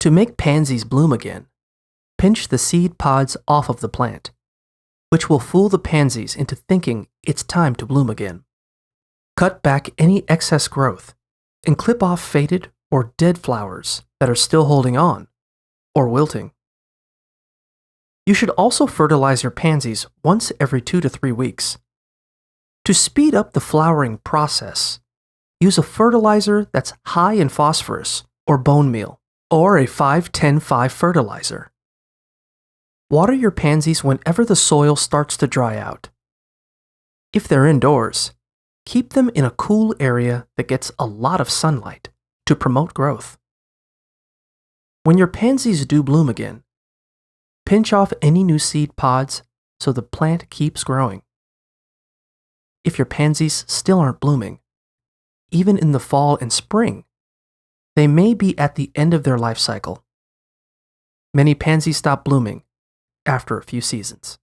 To make pansies bloom again, pinch the seed pods off of the plant, which will fool the pansies into thinking it's time to bloom again. Cut back any excess growth and clip off faded or dead flowers that are still holding on or wilting. You should also fertilize your pansies once every 2 to 3 weeks. To speed up the flowering process, use a fertilizer that's high in phosphorus or bone meal, or a 5-10-5 fertilizer. Water your pansies whenever the soil starts to dry out. If they're indoors, keep them in a cool area that gets a lot of sunlight to promote growth. When your pansies do bloom again, pinch off any new seed pods so the plant keeps growing. If your pansies still aren't blooming, even in the fall and spring, they may be at the end of their life cycle. Many pansies stop blooming after a few seasons.